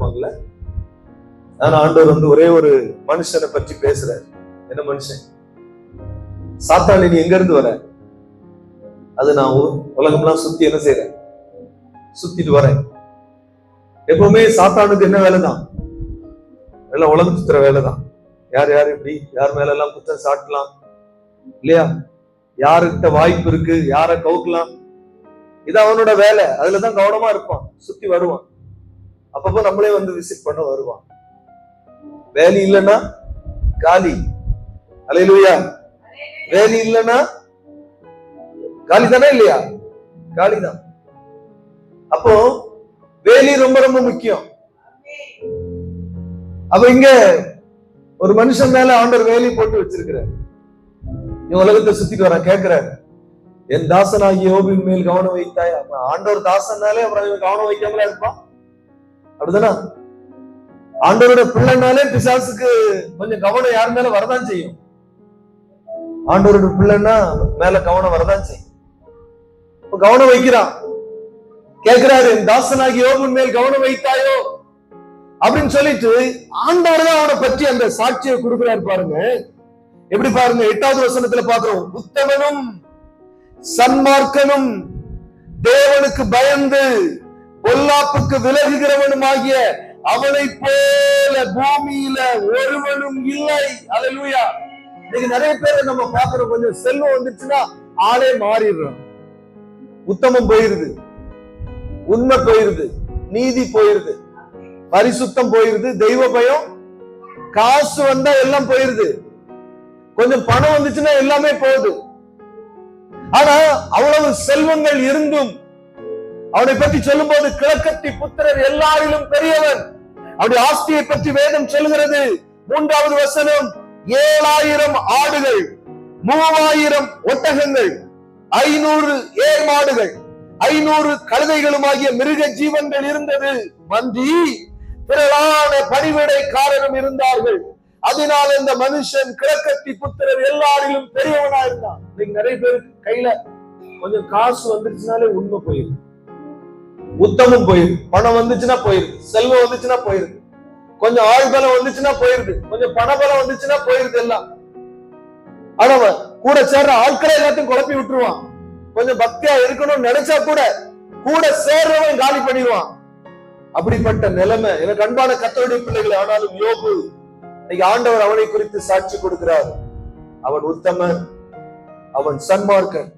சொல்லுவாங்கல்ல. ஆனா ஆண்டவர் ஒரே ஒரு மனுஷனை பற்றி பேசுறாரு. என்ன மனுஷன்? சாத்தான், நீ எங்க இருந்து வர? அது நான் உலகம்லாம் சுத்தி என்ன செய்யறேன்? சுத்திட்டு வரேன். எப்பவுமே சாத்தானுக்கு என்ன வேலைதான்? எல்லாம் உலகம் சுத்துற வேலைதான். யார் எப்படி யார் மேல எல்லாம் குற்றம் சாட்டலாம் இல்லையா? யாருக்கிட்ட வாய்ப்பு இருக்கு, யார கவுக்கலாம், இது அவனோட வேலை. அதுலதான் கவனமா இருப்பான். சுத்தி வருவான். அப்பப்போ நம்மளே விசிட் பண்ண வருவான். வேலி இல்லைன்னா காலி. அல்லேலூயா. வேலி இல்லைன்னா காலி தானே இல்லையா? காலிதான். அப்போ வேலி ரொம்ப ரொம்ப முக்கியம். அப்ப இங்க ஒரு மனுஷன் மேல ஆண்டவர் வேலி போட்டு வச்சிருக்கிறார். உலகத்தை சுத்திட்டு வர கேட்கிறாரு, என் தாசனாகிய யோபின் மேல் கவனம் வைத்தாய். ஆண்டவர் தாசனாலே அப்புறம் கவனம் வைக்காமலே இருப்பான். அப்படிதானா? ஆண்டவரோட பிள்ளைனாலே பிசாசுக்கு கொஞ்சம் கவனம் யார் மேல வரதான் செய்யும். ஆண்டவரோட பிள்ளைன்னா மேல கவனம் வரதான் செய்யும். கவனம் வைக்கிறான். கேட்கிறாரு, என் தாசனாகிய யோபின் மேல் கவனம் வைத்தாயோ அப்படின்னு சொல்லிட்டு ஆண்டவர் தான் அவனை பற்றி அந்த சாட்சியை கொடுக்கிறாரு. பாருங்க எப்படி பாருங்க. 8வது வசனத்துல பாக்குறோம், உத்தமனும் சன்மார்க்கனும் தேவனுக்கு பயந்து பொல்லாப்புக்கு விலகுகிறவனும் ஆகிய அவனை போல பூமியில ஒருவனும் இல்லை. அல்லேலூயா. இன்னைக்கு நிறைய பேரை நம்ம பாக்குறோம், கொஞ்சம் செல்வம் வந்துச்சுன்னா ஆளே மாறிடுறோம். உத்தமம் போயிருது, உண்மை போயிருது, நீதி போயிருது, பரிசுத்தம் போயிருது, தெய்வ பயம், காசு வந்தா எல்லாம் போயிருது, கொஞ்சம் பணம் வந்துச்சுன்னா எல்லாமே போகுது. ஆனா அவ்வளவு செல்வங்கள் இருந்தும் அவனை பற்றி சொல்லும் போது கிழக்கத்தி புத்திரர் எல்லாரிலும் பெரியவன். அவருடைய ஆஸ்தியை பற்றி வேதம் சொல்கிறது. 3வது வசனம், 7000 ஆடுகள், 3000 ஒட்டகங்கள், 500 ஏர் மாடுகள், 500 கழுதைகளும் ஆகிய மிருக ஜீவன்கள் இருந்தது. மந்தி திரளான பணிவிடைக்காரரும் இருந்தார்கள். அதனால் இந்த மனுஷன் கிழக்கத்தி புத்திரர் எல்லாரிலும் பெரியவனா இருந்தான். இன்னைக்கு நிறைய பேருக்கு கையில கொஞ்சம் காசு வந்துருச்சுனாலே உண்மை போயிருக்கு, உத்தமம் போயிருக்கு, பணம் வந்துச்சுன்னா போயிருக்கு, செல்வம் வந்துச்சுன்னா போயிருக்கு, கொஞ்சம் ஆள் பலம் வந்துச்சுன்னா போயிருது, கொஞ்சம் பண பலம் வந்துச்சுன்னா போயிருது எல்லாம். ஆனா கூட சேர்ற ஆட்களை எல்லாத்தையும் குழப்பி விட்டுருவான். கொஞ்சம் பக்தியா இருக்கணும்னு நினைச்சா கூட சேர்றவன் காலி பண்ணிடுவான். அப்படிப்பட்ட நிலைமை. எனக்கு அன்பான கர்த்தருடைய பிள்ளைகளை, ஆனாலும் யோபு இன்னைக்கு ஆண்டவர் அவனை குறித்து சாட்சி கொடுக்கிறார். அவன் உத்தமன், அவன் சன்மார்க்கன்,